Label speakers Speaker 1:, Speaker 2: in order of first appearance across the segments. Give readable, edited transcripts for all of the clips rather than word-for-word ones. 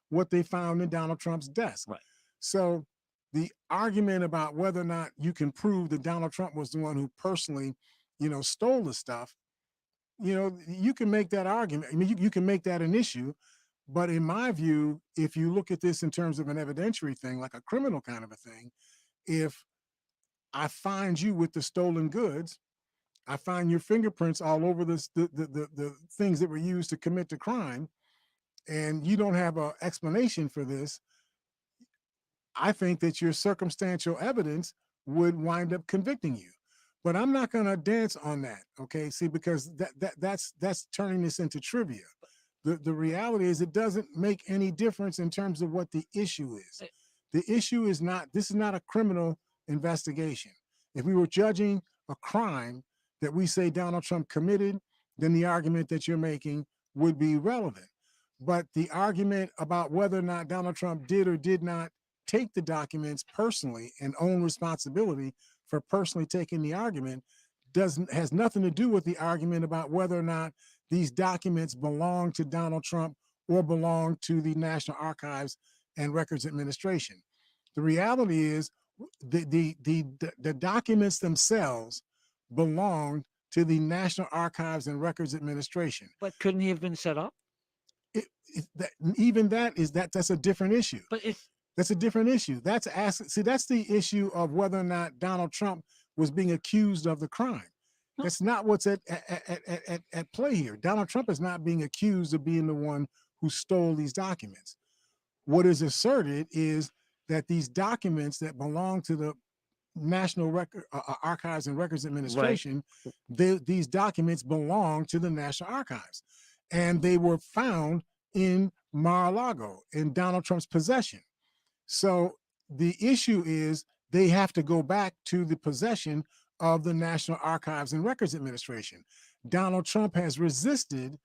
Speaker 1: what they found in Donald Trump's desk.
Speaker 2: Right.
Speaker 1: So the argument about whether or not you can prove that Donald Trump was the one who personally, stole the stuff, you can make that argument. I mean, you can make that an issue. But in my view, if you look at this in terms of an evidentiary thing, like a criminal kind of a thing, if I find you with the stolen goods, I find your fingerprints all over the things that were used to commit the crime, and you don't have an explanation for this, I think that your circumstantial evidence would wind up convicting you. But I'm not going to dance on that, okay? See, because that's turning this into trivia. The reality is it doesn't make any difference in terms of what the issue is. The issue is not, this is not a criminal investigation. If we were judging a crime that we say Donald Trump committed, then the argument that you're making would be relevant. But the argument about whether or not Donald Trump did or did not take the documents personally and own responsibility for personally taking the argument has nothing to do with the argument about whether or not these documents belong to Donald Trump or belong to the National Archives and Records Administration. The reality is the documents themselves belong to the National Archives and Records Administration.
Speaker 2: But couldn't he have been set up?
Speaker 1: Even that's a different issue.
Speaker 2: But it's
Speaker 1: That's a different issue. That's the issue of whether or not Donald Trump was being accused of the crime. That's not what's at play here. Donald Trump is not being accused of being the one who stole these documents. What is asserted is that these documents that belong to the National Archives and Records Administration, these documents belong to the National Archives, and they were found in Mar-a-Lago in Donald Trump's possession. So the issue is they have to go back to the possession of the National Archives and Records Administration. Donald Trump has resisted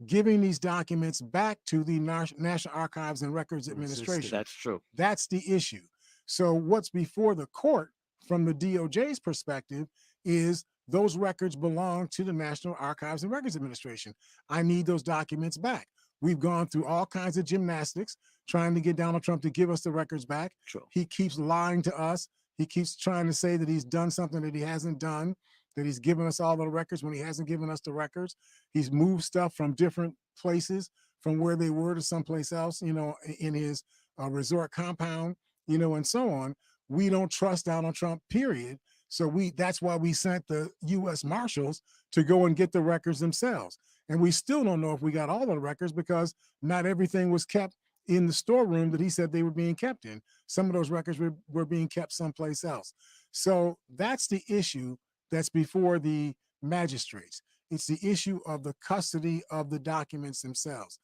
Speaker 1: giving these documents back to the National Archives and Records Administration.
Speaker 2: That's true.
Speaker 1: That's the issue. So what's before the court from the DOJ's perspective is those records belong to the National Archives and Records Administration. I need those documents back. We've gone through all kinds of gymnastics trying to get Donald Trump to give us the records back.
Speaker 2: True.
Speaker 1: He keeps lying to us. He keeps trying to say that he's done something that he hasn't done, that he's given us all the records when he hasn't given us the records. He's moved stuff from different places, from where they were to someplace else, in his resort compound, and so on. We don't trust Donald Trump, period. So that's why we sent the U.S. Marshals to go and get the records themselves. And we still don't know if we got all the records because not everything was kept in the storeroom that he said they were being kept in. Some of those records were being kept someplace else. So that's the issue that's before the magistrates. It's the issue of the custody of the documents themselves.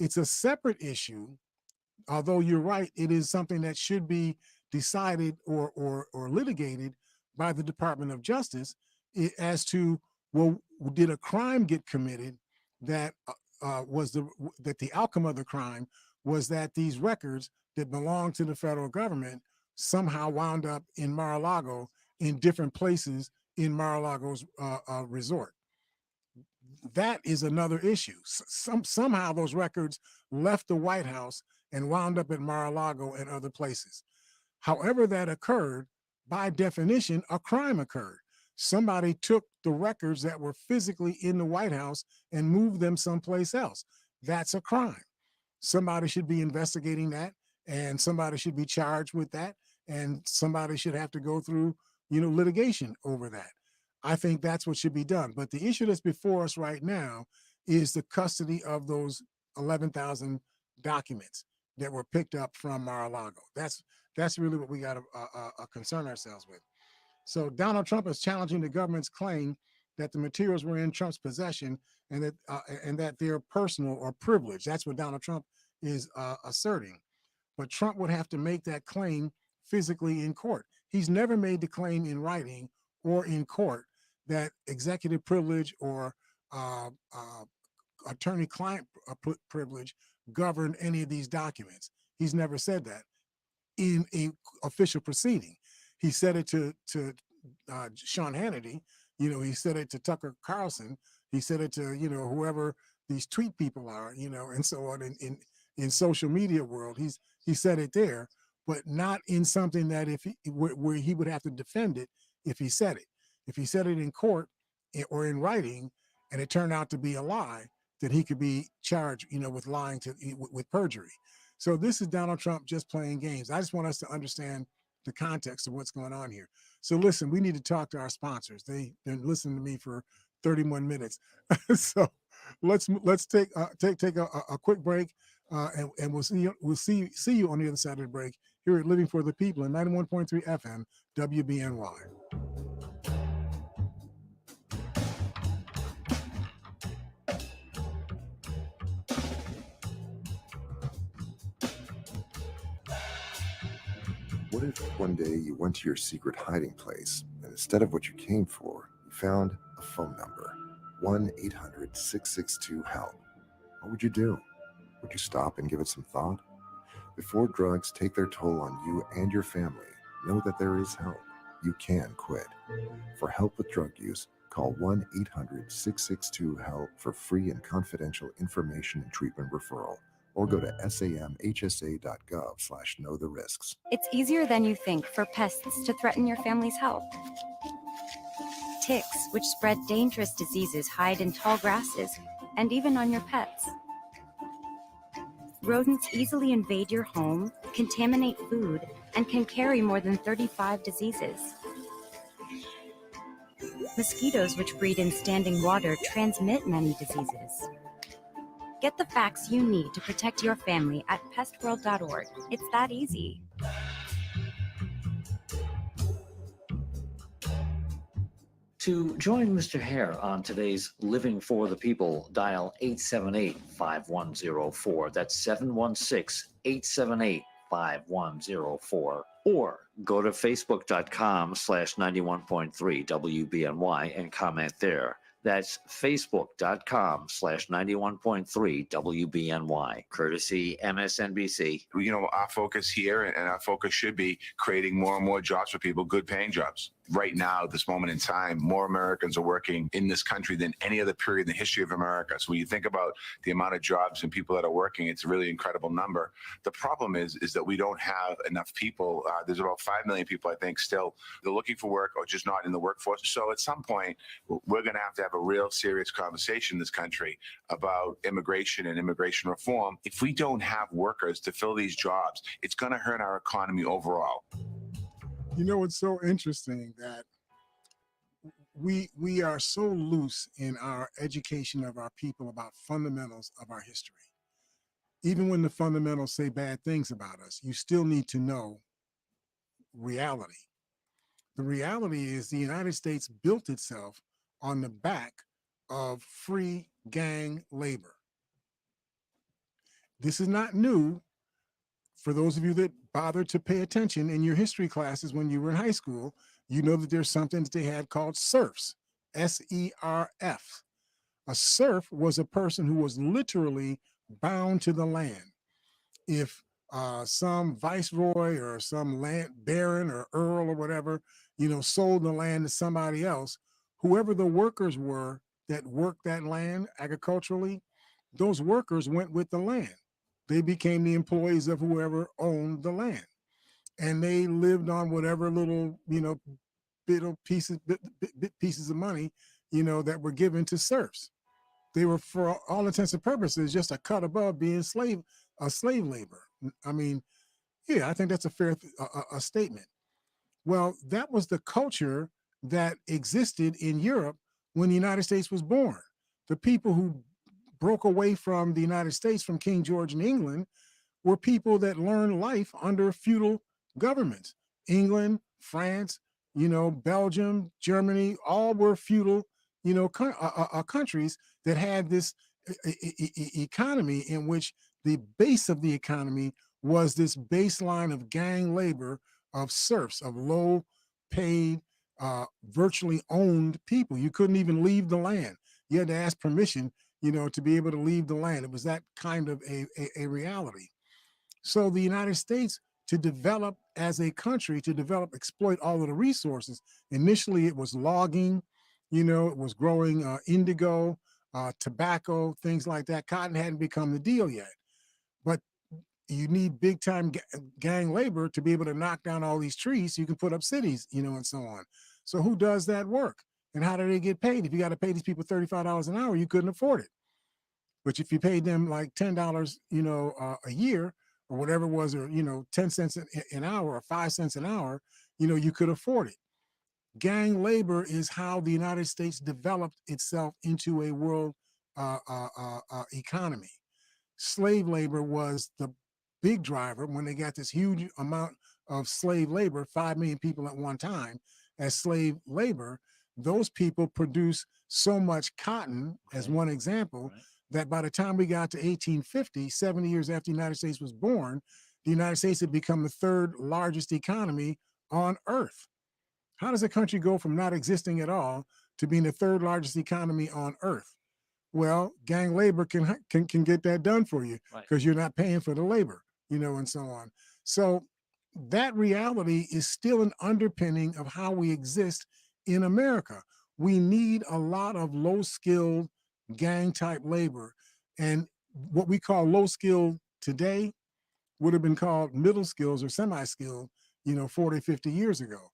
Speaker 1: It's a separate issue, although you're right, it is something that should be decided or litigated by the Department of Justice as to, well, did a crime get committed that that the outcome of the crime was that these records that belong to the federal government somehow wound up in Mar-a-Lago in different places in Mar-a-Lago's resort. That is another issue. Somehow those records left the White House and wound up at Mar-a-Lago and other places. However that occurred, by definition, a crime occurred. Somebody took the records that were physically in the White House and moved them someplace else. That's a crime. Somebody should be investigating that, and somebody should be charged with that, and somebody should have to go through, litigation over that. I think that's what should be done. But the issue that's before us right now is the custody of those 11,000 documents that were picked up from Mar-a-Lago. That's really what we got to concern ourselves with. So Donald Trump is challenging the government's claim that the materials were in Trump's possession and that they're personal or privileged. That's what Donald Trump is asserting. But Trump would have to make that claim physically in court. He's never made the claim in writing or in court that executive privilege or attorney-client privilege govern any of these documents. He's never said that in a official proceeding. He said it to Sean Hannity. He said it to Tucker Carlson. He said it to whoever these tweet people are. And so on in social media world. He said it there, but not in something that if he, where he would have to defend it if he said it. If he said it in court or in writing, and it turned out to be a lie, then he could be charged, with lying with perjury. So this is Donald Trump just playing games. I just want us to understand the context of what's going on here. So listen, we need to talk to our sponsors. They've been listening to me for 31 minutes. So let's take a quick break, and we'll see you on the other side of the break here at Living for the People in 91.3 FM WBNY.
Speaker 2: What if one day you went to your secret hiding place and instead of what you came for, you found a phone number, 1-800-662-HELP? What would you do? Would you stop and give it some thought? Before drugs take their toll on you and your family, know that there is help. You can quit. For help with drug use, call 1-800-662-HELP for free and confidential information and treatment referral, or go to samhsa.gov/know-the-risks.
Speaker 3: It's easier than you think for pests to threaten your family's health. Ticks, which spread dangerous diseases, hide in tall grasses and even on your pets. Rodents easily invade your home, contaminate food, and can carry more than 35 diseases. Mosquitoes, which breed in standing water, transmit many diseases. Get the facts you need to protect your family at pestworld.org. It's that easy.
Speaker 4: To join Mr. HARE on today's Living for the People, dial 878-5104. That's 716-878-5104. Or go to facebook.com/91.3 WBNY and comment there. That's facebook.com/91.3 WBNY, courtesy MSNBC.
Speaker 5: Our focus here and our focus should be creating more and more jobs for people, good paying jobs. Right now, this moment in time, more Americans are working in this country than any other period in the history of America. So when you think about the amount of jobs and people that are working, it's a really incredible number. The problem is that we don't have enough people. There's about 5 million people, I think, still they're looking for work or just not in the workforce. So at some point, we're going to have a real serious conversation in this country about immigration and immigration reform. If we don't have workers to fill these jobs, it's going to hurt our economy overall.
Speaker 1: It's so interesting that we are so loose in our education of our people about fundamentals of our history. Even when the fundamentals say bad things about us, you still need to know reality. The reality is the United States built itself on the back of free gang labor. This is not new. For those of you that bothered to pay attention in your history classes when you were in high school, you know that there's something that they had called serfs, S-E-R-F. A serf was a person who was literally bound to the land. If some viceroy or some land baron or earl or whatever, sold the land to somebody else, whoever the workers were that worked that land agriculturally, those workers went with the land. They became the employees of whoever owned the land, and they lived on whatever little, pieces of money, that were given to serfs. They were, for all intents and purposes, just a cut above being slave labor. I mean, yeah, I think that's a fair statement. Well, that was the culture that existed in Europe when the United States was born. The people who broke away from the United States, from King George in England, were people that learned life under feudal governments. England, France, Belgium, Germany, all were feudal, countries that had this economy in which the base of the economy was this baseline of gang labor, of serfs, of low paid, virtually owned people. You couldn't even leave the land. You had to ask permission, to be able to leave the land. It was that kind of a reality. So the United States, to develop as a country, exploit all of the resources, initially it was logging, it was growing indigo, tobacco, things like that. Cotton hadn't become the deal yet. But you need big time gang labor to be able to knock down all these trees so you can put up cities, and so on. So who does that work? And how do they get paid? If you got to pay these people $35 an hour, you couldn't afford it. But if you paid them like $10, a year or whatever it was, or 10 cents an hour or 5 cents an hour, you could afford it. Gang labor is how the United States developed itself into a world economy. Slave labor was the big driver when they got this huge amount of slave labor, 5 million people at one time as slave labor. Those people produce so much cotton, as one example, that by the time we got to 1850, 70 years after the United States was born, the United States had become the third largest economy on earth. How does a country go from not existing at all to being the third largest economy on earth? Well, gang labor can get that done for you because you're not paying for the labor, and so on. So that reality is still an underpinning of how we exist in America. We need a lot of low-skilled gang type labor. And what we call low-skilled today would have been called middle skills or semi-skilled, 40, 50 years ago.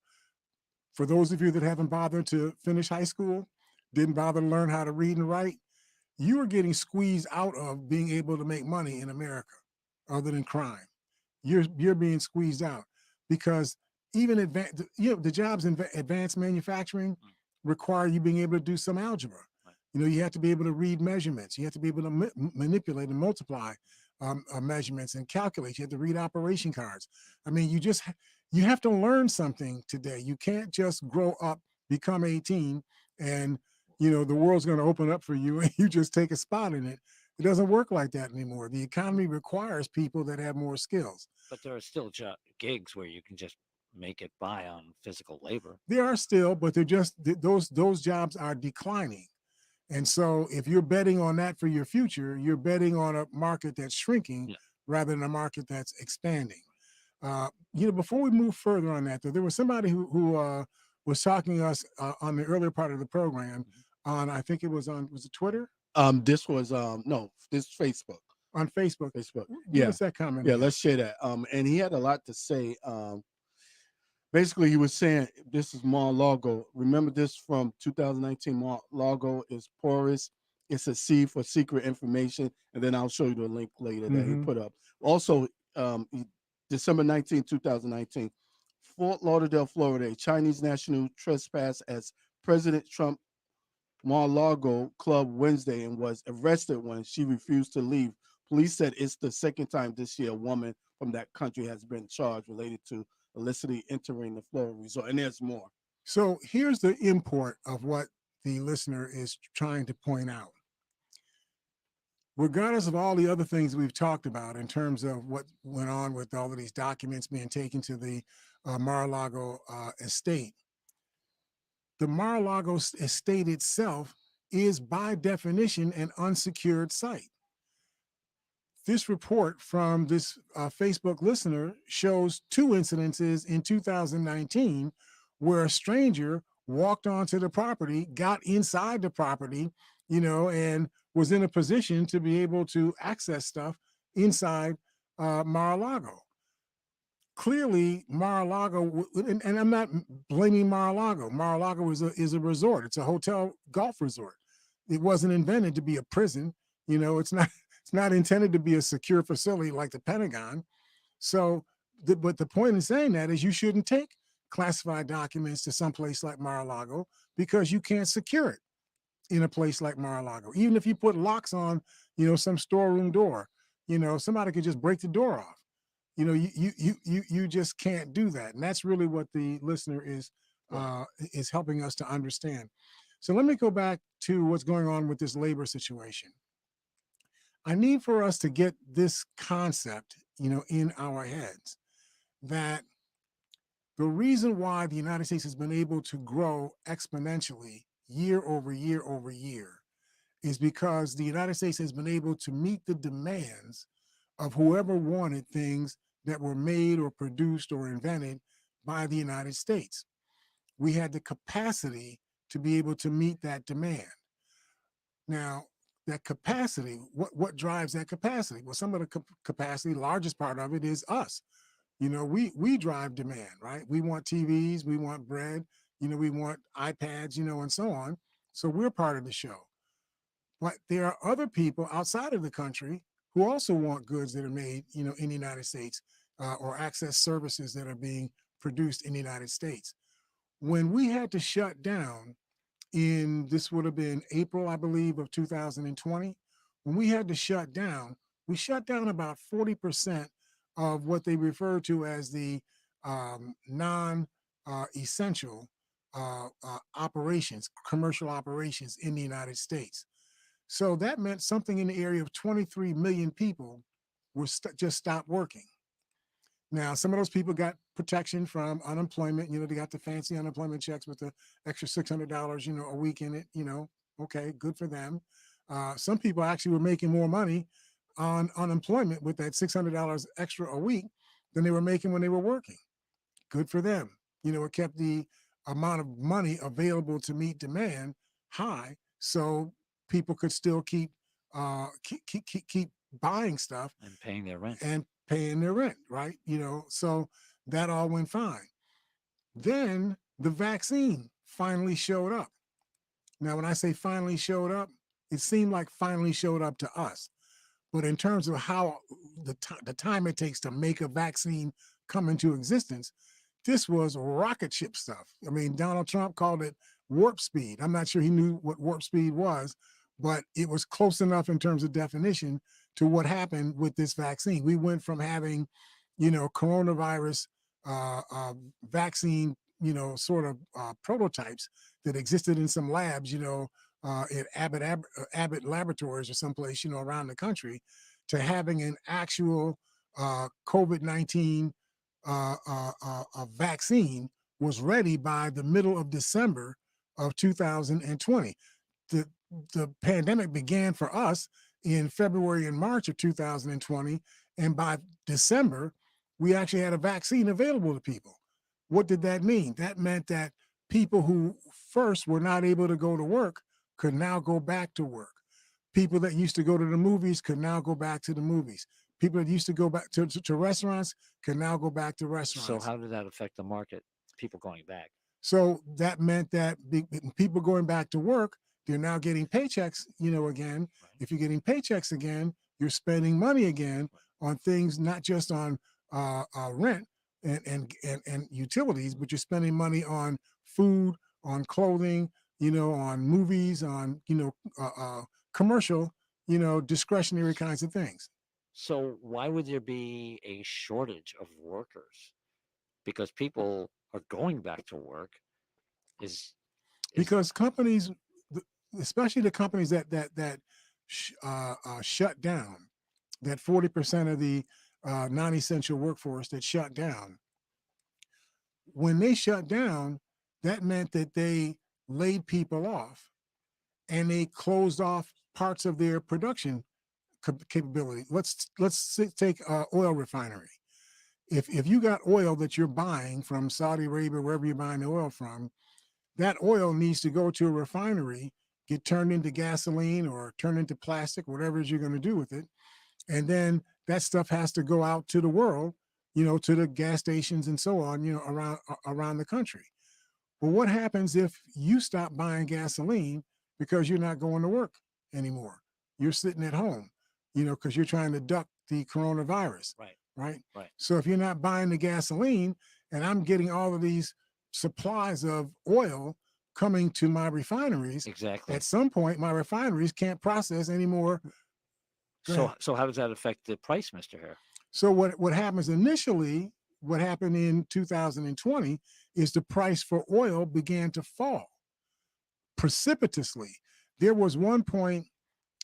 Speaker 1: For those of you that haven't bothered to finish high school, didn't bother to learn how to read and write, you are getting squeezed out of being able to make money in America other than crime. You're being squeezed out because even the jobs in advanced manufacturing require you being able to do some algebra. You have to be able to read measurements. You have to be able to manipulate and multiply measurements and calculate. You have to read operation cards. I mean, you have to learn something today. You can't just grow up, become 18, and the world's going to open up for you and you just take a spot in it. It doesn't work like that anymore. The economy requires people that have more skills.
Speaker 4: But there are still gigs where you can just make it by on physical labor.
Speaker 1: There are still, but they're just those jobs are declining. And so if you're betting on that for your future, you're betting on a market that's shrinking rather than a market that's expanding. Before we move further on that, though, there was somebody who was talking to us on the earlier part of the program on, I think it was it Twitter?
Speaker 6: This was this is Facebook.
Speaker 1: On Facebook.
Speaker 6: Yeah.
Speaker 1: What's that comment?
Speaker 6: Yeah, let's share that. And he had a lot to say. Basically, he was saying this is Mar-a-Lago. Remember this from 2019. Mar-a-Lago is porous. It's a sea for secret information. And then I'll show you the link later that he put up. Also, December 19, 2019, Fort Lauderdale, Florida, a Chinese national trespassed as President Trump Mar-a-Lago club Wednesday and was arrested when she refused to leave. Police said it's the second time this year a woman from that country has been charged related to illicitly entering the Florida resort, and there's more.
Speaker 1: So here's the import of what the listener is trying to point out. Regardless of all the other things we've talked about in terms of what went on with all of these documents being taken to the Mar-a-Lago estate, the Mar-a-Lago estate itself is by definition an unsecured site. This report from this Facebook listener shows 2 incidences in 2019 where a stranger walked onto the property, got inside the property, and was in a position to be able to access stuff inside Mar-a-Lago. Clearly, Mar-a-Lago, and I'm not blaming Mar-a-Lago. Mar-a-Lago is a resort. It's a hotel golf resort. It wasn't invented to be a prison. It's not intended to be a secure facility like the Pentagon. So, but the point in saying that is you shouldn't take classified documents to someplace like Mar-a-Lago because you can't secure it in a place like Mar-a-Lago. Even if you put locks on, some storeroom door, somebody could just break the door off. You just can't do that. And that's really what the listener is helping us to understand. So let me go back to what's going on with this labor situation. I need for us to get this concept, in our heads, that the reason why the United States has been able to grow exponentially year over year over year is because the United States has been able to meet the demands of whoever wanted things that were made or produced or invented by the United States. We had the capacity to be able to meet that demand. Now, that capacity, what drives that capacity? Well, some of the capacity, largest part of it is us. You know, we drive demand, right? We want TVs, we want bread, you know, we want iPads, you know, and so on. So we're part of the show. But there are other people outside of the country who also want goods that are made, you know, in the United States, or access services that are being produced in the United States. When we had to shut down this would have been April, I believe, of 2020, when we had to shut down, we shut down about 40% of what they refer to as the non essential operations, commercial operations in the United States. So that meant something in the area of 23 million people were just stopped working. Now, some of those people got protection from unemployment. You know, they got the fancy unemployment checks with the extra $600, you know, a week in it. You know, okay, good for them. Some people actually were making more money on unemployment with that $600 extra a week than they were making when they were working. Good for them. You know, it kept the amount of money available to meet demand high, so people could still keep buying stuff
Speaker 4: And paying their rent.
Speaker 1: and paying their rent, right? You know, so that all went fine. Then the vaccine finally showed up. Now, when I say finally showed up, it seemed like finally showed up to us. But in terms of how the time it takes to make a vaccine come into existence, this was rocket ship stuff. I mean, Donald Trump called it warp speed. I'm not sure he knew what warp speed was, but it was close enough in terms of definition to what happened with this vaccine. We went from having, you know, coronavirus vaccine, you know, sort of prototypes that existed in some labs, you know, at Abbott Laboratories or someplace, you know, around the country, to having an actual COVID-19 vaccine was ready by the middle of December of 2020. The pandemic began for us in February and March of 2020, and by December, we actually had a vaccine available to people. What did that mean? That meant that people who first were not able to go to work could now go back to work. People that used to go to the movies could now go back to the movies. People that used to go back to restaurants can now go back to
Speaker 4: So
Speaker 1: restaurants.
Speaker 4: how did that affect the market? People going back.
Speaker 1: So that meant that people going back to work, they're now getting paychecks, you know, again.
Speaker 4: Right.
Speaker 1: If you're getting paychecks again, you're spending money again on things, not just on rent and utilities, but you're spending money on food, on clothing, you know, on movies, on, you know, commercial, you know, discretionary kinds of things.
Speaker 4: So why would there be a shortage of workers? Because people are going back to work. Is
Speaker 1: Because companies, especially the companies that shut down, that 40% of the non-essential workforce that shut down, when they shut down, that meant that they laid people off and they closed off parts of their production capability. Let's take oil refinery. If you got oil that you're buying from Saudi Arabia, wherever you're buying the oil from, that oil needs to go to a refinery, get turned into gasoline or turned into plastic, whatever it is you're going to do with it. And then that stuff has to go out to the world, you know, to the gas stations and so on, you know, around the country. Well, what happens if you stop buying gasoline because you're not going to work anymore? You're sitting at home, you know, because you're trying to duck the coronavirus,
Speaker 4: right.
Speaker 1: right?
Speaker 4: Right.
Speaker 1: So if you're not buying the gasoline and I'm getting all of these supplies of oil coming to my refineries,
Speaker 4: Exactly.
Speaker 1: at some point my refineries can't process anymore.
Speaker 4: So how does that affect the price, Mr. Hare?
Speaker 1: So what happens initially, what happened in 2020 is the price for oil began to fall precipitously. There was one point,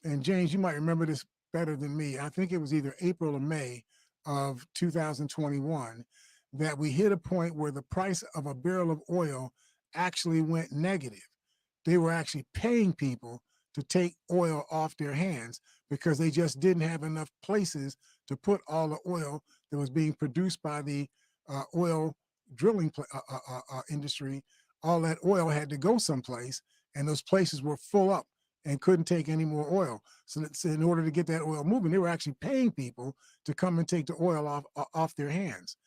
Speaker 1: and James, you might remember this better than me. I think it was either April or May of 2021 that we hit a point where the price of a barrel of oil actually went negative. They were actually paying people to take oil off their hands because they just didn't have enough places to put all the oil that was being produced by the oil drilling industry. All that oil had to go someplace, and those places were full up, and couldn't take any more oil. So in order to get that oil moving, they were actually paying people to come and take the oil off their hands.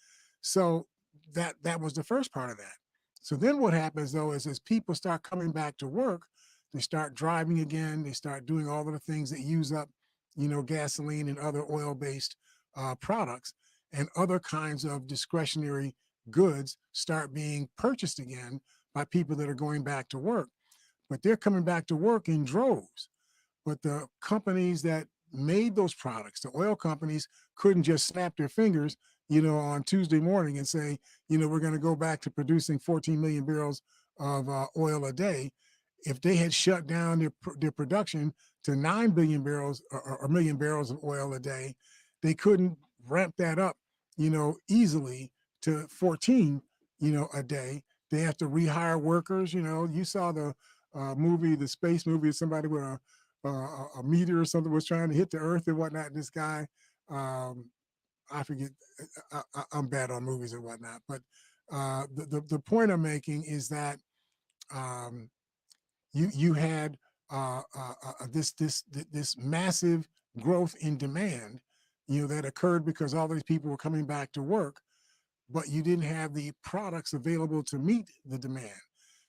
Speaker 1: So that was the first part of that. So then what happens though is as people start coming back to work, they start driving again, they start doing all of the things that use up, gasoline and other oil-based products, and other kinds of discretionary goods start being purchased again by people that are going back to work. But they're coming back to work in droves. But the companies that made those products, the oil companies, couldn't just snap their fingers, on Tuesday morning and say, we're going to go back to producing 14 million barrels of oil a day. If they had shut down their production to 9 billion barrels or million barrels of oil a day, they couldn't ramp that up, easily to 14, a day. They have to rehire workers. You saw the movie, the space movie, somebody with a meteor or something was trying to hit the earth and whatnot. This guy, I forget, I'm bad on movies and whatnot, but the point I'm making is that you had this massive growth in demand, that occurred because all these people were coming back to work, but you didn't have the products available to meet the demand.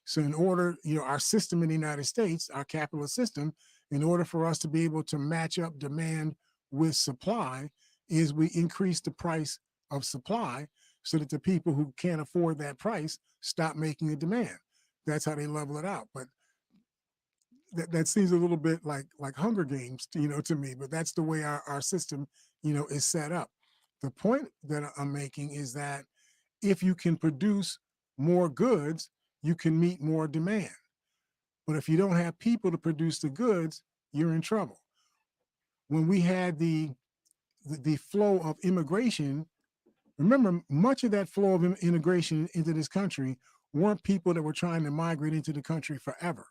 Speaker 1: So in order, our system in the United States, our capitalist system, in order for us to be able to match up demand with supply, is we increase the price of supply so that the people who can't afford that price stop making a demand. That's how they level it out. But that seems a little bit like Hunger Games, to me, but that's the way our system, is set up. The point that I'm making is that if you can produce more goods, you can meet more demand. But if you don't have people to produce the goods, you're in trouble. When we had the flow of immigration, remember, much of that flow of immigration into this country weren't people that were trying to migrate into the country forever.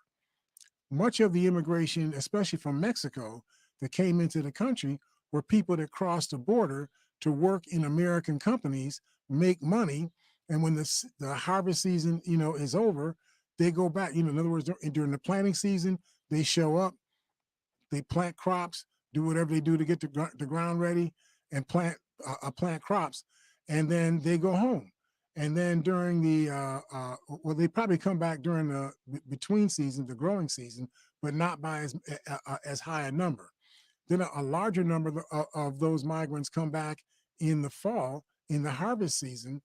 Speaker 1: Much of the immigration, especially from Mexico, that came into the country were people that crossed the border to work in American companies, make money, and when the harvest season, is over, they go back. In other words, during the planting season, they show up, they plant crops, do whatever they do to get the ground ready, and plant crops, and then they go home. And then during the well, they probably come back during the between season, the growing season, but not by as high a number. Then a larger number of those migrants come back in the fall, in the harvest season,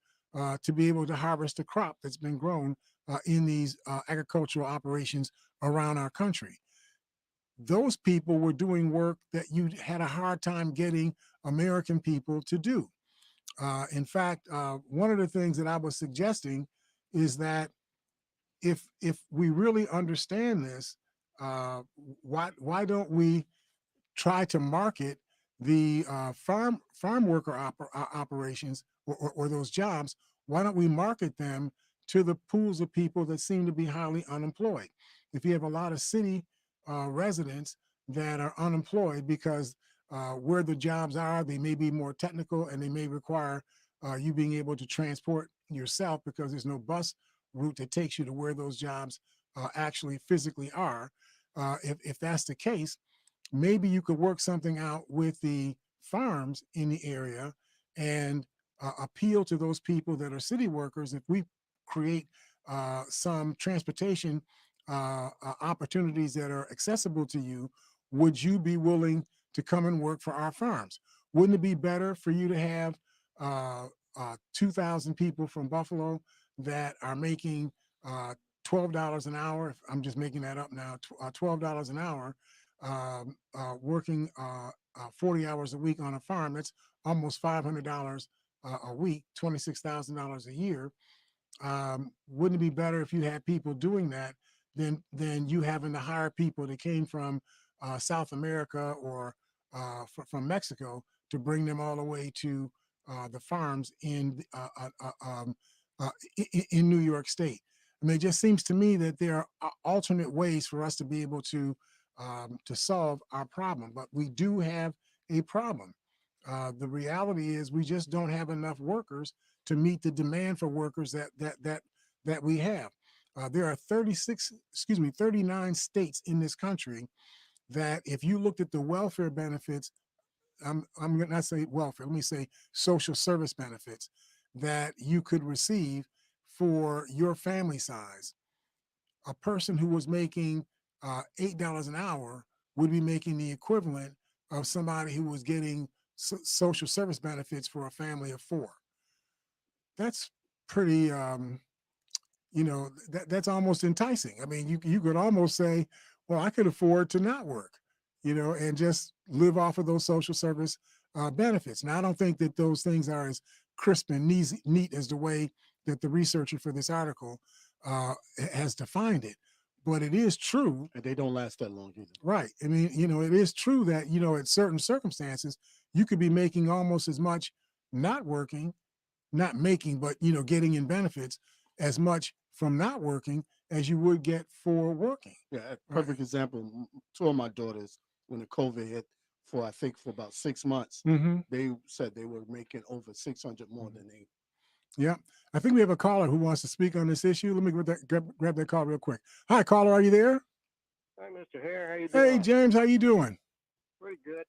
Speaker 1: to be able to harvest the crop that's been grown in these agricultural operations around our country. Those people were doing work that you had a hard time getting American people to do. In fact, one of the things that I was suggesting is that if we really understand this, why don't we try to market the farm worker operations or those jobs? Why don't we market them to the pools of people that seem to be highly unemployed? If you have a lot of city residents that are unemployed because where the jobs are, they may be more technical and they may require you being able to transport yourself because there's no bus route that takes you to where those jobs actually physically are. If that's the case, maybe you could work something out with the farms in the area and appeal to those people that are city workers. If we create some transportation opportunities that are accessible to you, would you be willing to come and work for our farms? Wouldn't it be better for you to have 2,000 people from Buffalo that are making $12 an hour? I'm just making that up now, $12 an hour, working 40 hours a week on a farm. That's almost $500 a week, $26,000 a year. Wouldn't it be better if you had people doing that than you having to hire people that came from South America or from Mexico to bring them all the way to the farms in New York State? I mean, it just seems to me that there are alternate ways for us to be able to solve our problem, but we do have a problem. The reality is we just don't have enough workers to meet the demand for workers that we have. There are 39 states in this country that if you looked at the welfare benefits, I'm going to not say welfare, let me say social service benefits that you could receive for your family size. A person who was making $8 an hour would be making the equivalent of somebody who was getting social service benefits for a family of four. That's pretty, that's almost enticing. I mean, you could almost say, well, I could afford to not work, and just live off of those social service benefits. Now, I don't think that those things are as crisp and neat as the way that the researcher for this article has defined it. But it is true.
Speaker 6: And they don't last that long either.
Speaker 1: Right. I mean, it is true that, at certain circumstances, you could be making almost as much not working, not making, but, getting in benefits as much from not working as you would get for working.
Speaker 6: Yeah, a perfect example. Two of my daughters, when the COVID hit, for about 6 months, they said they were making over 600 more than they.
Speaker 1: Yeah, I think we have a caller who wants to speak on this issue. Let me grab that call real quick. Hi, caller, are you there?
Speaker 7: Hi, Mr. Hare. How you doing?
Speaker 1: Hey, James, how you doing?
Speaker 7: Pretty good.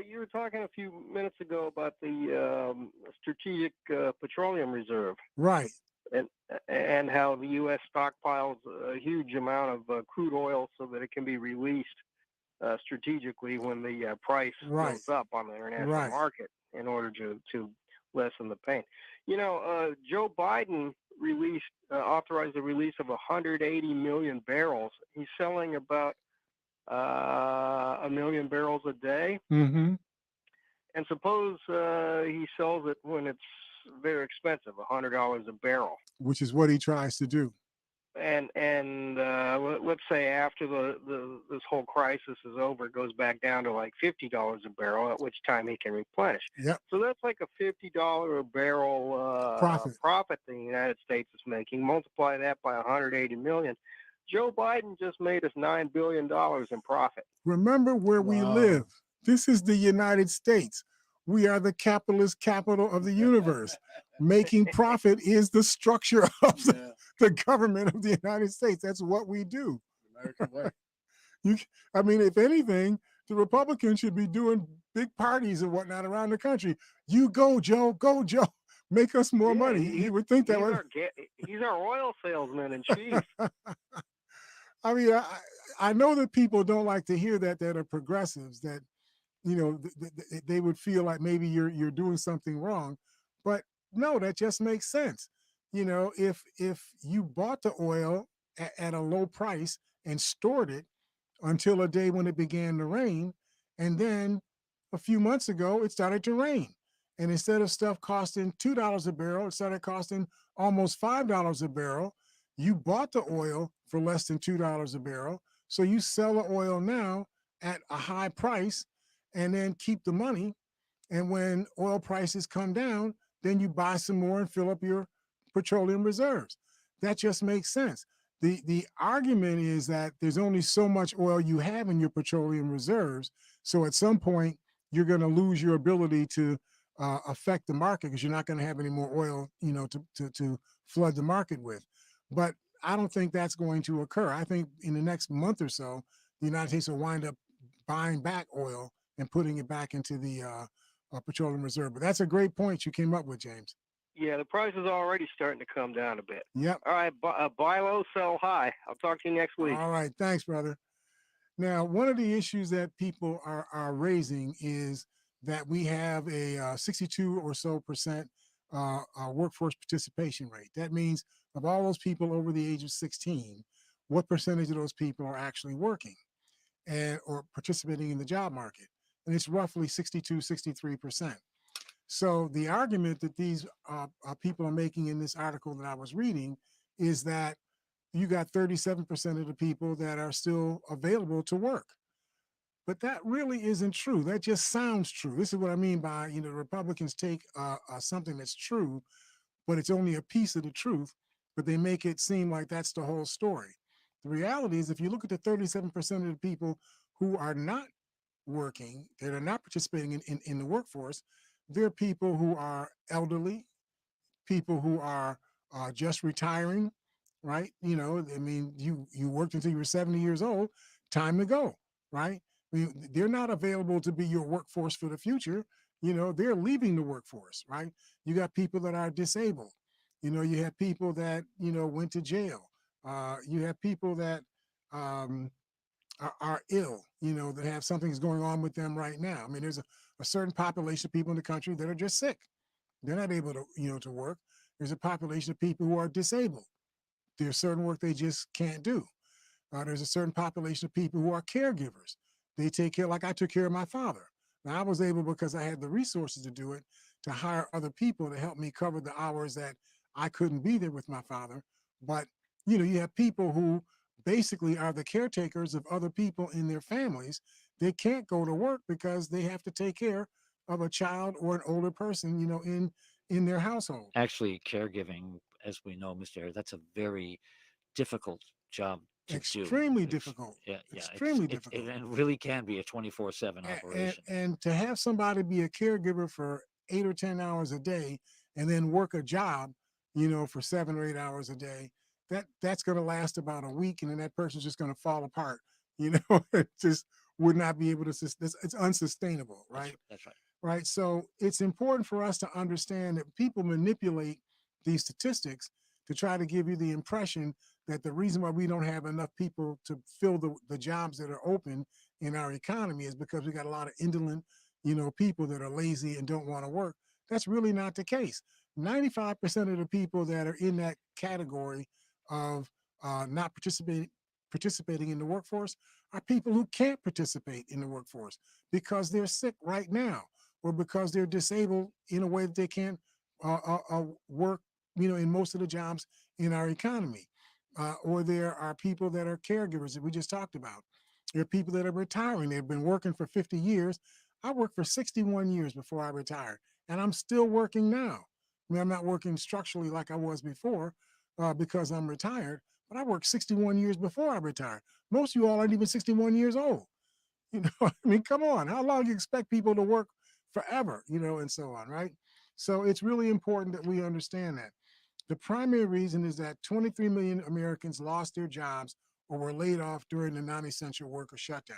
Speaker 7: You were talking a few minutes ago about the strategic petroleum reserve,
Speaker 1: Right.
Speaker 7: and how the U.S. stockpiles a huge amount of crude oil so that it can be released strategically when the price goes up on the international market in order to lessen the pain. Joe Biden authorized the release of 180 million barrels. He's selling about 1 million barrels a day.
Speaker 1: Mm-hmm.
Speaker 7: And suppose he sells it when it's very expensive, $100 a barrel.
Speaker 1: Which is what he tries to do.
Speaker 7: And let's say after this whole crisis is over, it goes back down to like $50 a barrel, at which time he can replenish.
Speaker 1: Yep.
Speaker 7: So that's like a $50 a barrel profit the United States is making. Multiply that by 180 million. Joe Biden just made us $9 billion in profit.
Speaker 1: Remember where we live. This is the United States. We are the capitalist capital of the universe. Making profit is the structure of the government of the United States. That's what we do.
Speaker 6: American way.
Speaker 1: If anything, the Republicans should be doing big parties and whatnot around the country. You go, Joe. Go, Joe. Make us more money. You would think that
Speaker 7: he's our oil salesman in chief.
Speaker 1: I know that people don't like to hear that are progressives, that they would feel like maybe you're doing something wrong, but no, that just makes sense. If you bought the oil at a low price and stored it until a day when it began to rain, and then a few months ago it started to rain, and instead of stuff costing $2 a barrel, it started costing almost $5 a barrel. You bought the oil for less than $2 a barrel, so you sell the oil now at a high price and then keep the money. And when oil prices come down, then you buy some more and fill up your petroleum reserves. That just makes sense. The argument is that there's only so much oil you have in your petroleum reserves. So at some point, you're going to lose your ability to affect the market because you're not going to have any more oil, to flood the market with. But I don't think that's going to occur. I think in the next month or so, the United States will wind up buying back oil and putting it back into the petroleum reserve. But that's a great point you came up with, James.
Speaker 7: Yeah, the price is already starting to come down a bit.
Speaker 1: Yep.
Speaker 7: All right, buy low, sell high. I'll talk to you next week.
Speaker 1: All right, thanks, brother. Now, one of the issues that people are raising is that we have a 62 or so percent workforce participation rate. That means of all those people over the age of 16, what percentage of those people are actually working or participating in the job market? And it's roughly 62, 63%. So the argument that these people are making in this article that I was reading is that you got 37% of the people that are still available to work. But that really isn't true. That just sounds true. This is what I mean by, Republicans take something that's true, but it's only a piece of the truth, but they make it seem like that's the whole story. The reality is, if you look at the 37% of the people who are not working, that are not participating in the workforce, they're people who are elderly, people who are just retiring, right? You know, I mean, you worked until you were 70 years old, time to go, right? I mean, they're not available to be your workforce for the future. You know, they're leaving the workforce, right? You got people that are disabled. You know, you have people that, you know, went to jail. You have people that um, are ill, you know, that have something's going on with them right now. I mean, there's a certain population of people in the country that are just sick. They're not able to, you know, to work. There's a population of people who are disabled. There's certain work they just can't do. There's a certain population of people who are caregivers. They take care, like I took care of my father. Now I was able, because I had the resources to do it, to hire other people to help me cover the hours that I couldn't be there with my father. But, you know, you have people who basically are the caretakers of other people in their families. They can't go to work because they have to take care of a child or an older person, you know, in their household.
Speaker 4: Actually, caregiving, as we know, Mr. Hare, that's a very difficult job to do.
Speaker 1: Extremely difficult.
Speaker 4: Yeah, yeah,
Speaker 1: Extremely
Speaker 4: it
Speaker 1: difficult.
Speaker 4: really can be a 24/7 operation.
Speaker 1: And to have somebody be a caregiver for 8 or 10 hours a day and then work a job, you know, for 7 or 8 hours a day, that's going to last about a week, and then that person's just going to fall apart. You know, it just would not be able to. It's unsustainable, right?
Speaker 4: That's right.
Speaker 1: Right. So it's important for us to understand that people manipulate these statistics to try to give you the impression that the reason why we don't have enough people to fill the jobs that are open in our economy is because we got a lot of indolent, you know, people that are lazy and don't want to work. That's really not the case. 95% of the people that are in that category of not participating in the workforce are people who can't participate in the workforce because they're sick right now, or because they're disabled in a way that they can't work, you know, in most of the jobs in our economy. Or there are people that are caregivers that we just talked about. There are people that are retiring. They've been working for 50 years. I worked for 61 years before I retired, and I'm still working now. I mean, I'm not working structurally like I was before because I'm retired, but I worked 61 years before I retired. Most of you all aren't even 61 years old. You know, I mean, come on, how long do you expect people to work forever, you know, and so on, right? So it's really important that we understand that. The primary reason is that 23 million Americans lost their jobs or were laid off during the non-essential worker shutdown.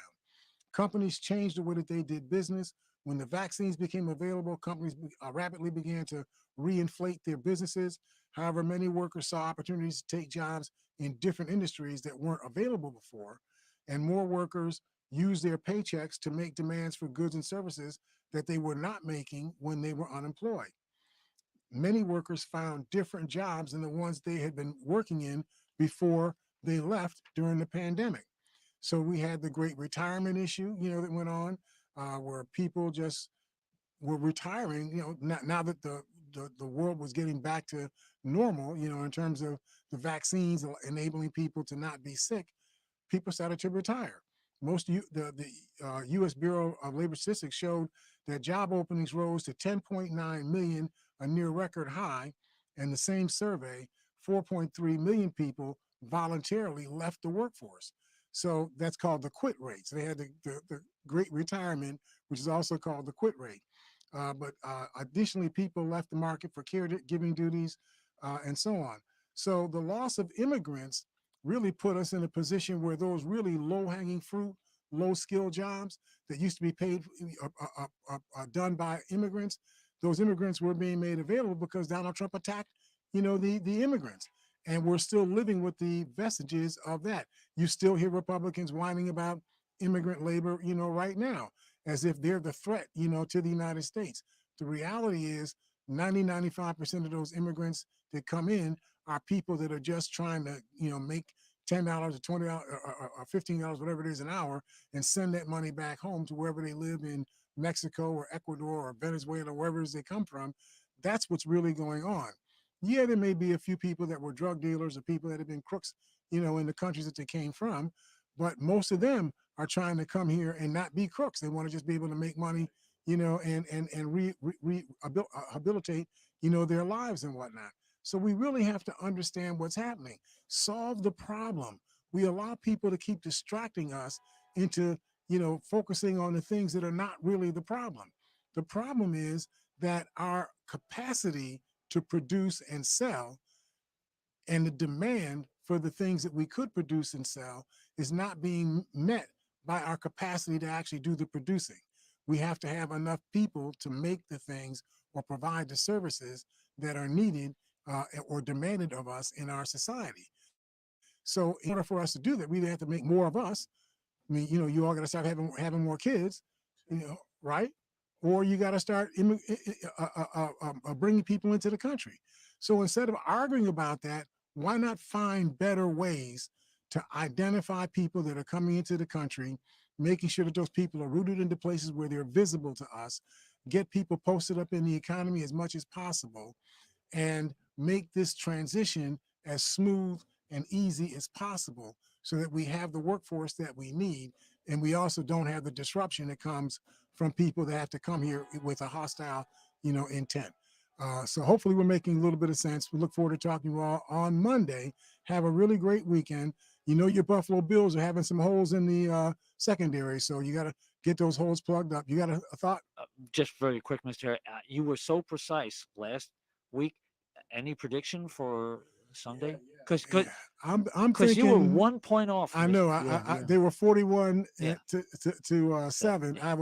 Speaker 1: Companies changed the way that they did business. When the vaccines became available, companies rapidly began to reinflate their businesses. However, many workers saw opportunities to take jobs in different industries that weren't available before, and more workers used their paychecks to make demands for goods and services that they were not making when they were unemployed. Many workers found different jobs than the ones they had been working in before they left during the pandemic. So we had the great retirement issue, you know, that went on, where people just were retiring, you know, now that the world was getting back to normal, you know, in terms of the vaccines enabling people to not be sick, people started to retire. The U.S. Bureau of Labor Statistics showed that job openings rose to 10.9 million, a near record high. And the same survey, 4.3 million people voluntarily left the workforce. So that's called the quit rate. So they had the great retirement, which is also called the quit rate. But additionally, people left the market for caregiving duties and so on. So the loss of immigrants really put us in a position where those really low-hanging fruit, low-skill jobs that used to be paid done by immigrants, those immigrants were being made available because Donald Trump attacked, you know, the immigrants. And we're still living with the vestiges of that. You still hear Republicans whining about immigrant labor, you know, right now, as if they're the threat, you know, to the United States. The reality is 95% of those immigrants that come in are people that are just trying to, you know, make $10 or $20 or $15, whatever it is an hour, and send that money back home to wherever they live in Mexico or Ecuador or Venezuela, wherever it is they come from. That's what's really going on. Yeah, there may be a few people that were drug dealers or people that have been crooks, you know, in the countries that they came from, but most of them are trying to come here and not be crooks. They want to just be able to make money, you know, and rehabilitate, you know, their lives and whatnot. So we really have to understand what's happening, solve the problem. We allow people to keep distracting us into, you know, focusing on the things that are not really the problem. The problem is that our capacity to produce and sell And the demand for the things that we could produce and sell is not being met by our capacity to actually do the producing. We have to have enough people to make the things or provide the services that are needed or demanded of us in our society. So in order for us to do that, we either have to make more of us. I mean, you all got to start having more kids, right? Or you got to start bringing people into the country. So instead of arguing about that, why not find better ways to identify people that are coming into the country, making sure that those people are rooted into places where they're visible to us, get people posted up in the economy as much as possible, and make this transition as smooth and easy as possible so that we have the workforce that we need. And we also don't have the disruption that comes from people that have to come here with a hostile, intent. So hopefully we're making a little bit of sense. We look forward to talking to you all on Monday. Have a really great weekend. Your Buffalo Bills are having some holes in the secondary, so you got to get those holes plugged up. You got a thought?
Speaker 4: Just very quick, Mr. You were so precise last week. Any prediction for Sunday? Because
Speaker 1: I'm thinking
Speaker 4: you were 1 point off.
Speaker 1: I know. They were 41 to 7.
Speaker 4: Yeah.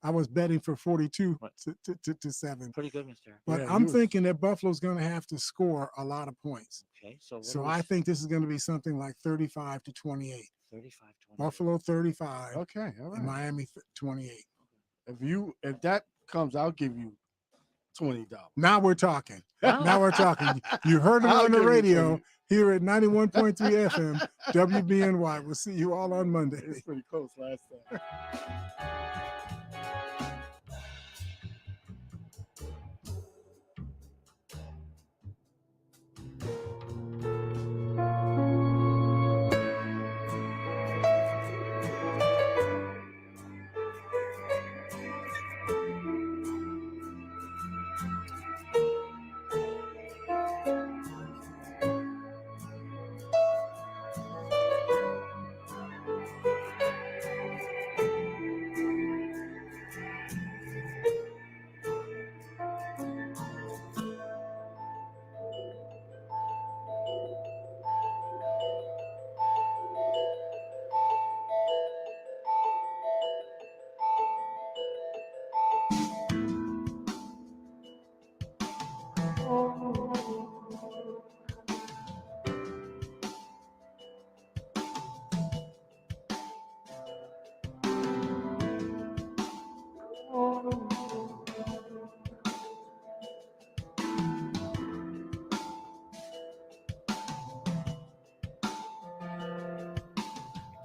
Speaker 1: I was betting for 42 to 7.
Speaker 4: Pretty good, Mr.
Speaker 1: But I'm thinking that Buffalo's going to have to score a lot of points.
Speaker 4: Okay,
Speaker 1: so I think this is going to be something like 35 to 28.
Speaker 4: 35-28.
Speaker 1: Buffalo 35.
Speaker 6: Okay, all right.
Speaker 1: And Miami 28.
Speaker 6: If that comes, I'll give you $20.
Speaker 1: Now we're talking. Now we're talking. You heard it on the radio here at 91.3 FM WBNY. We'll see you all on Monday.
Speaker 6: It's pretty close last time.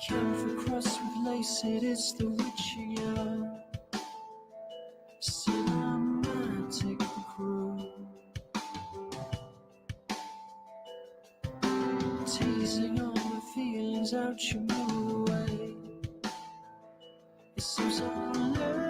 Speaker 8: Camphor cross with lace, it is the witching hour. Cinematic the crew, teasing all the feelings out, you move away. It seems all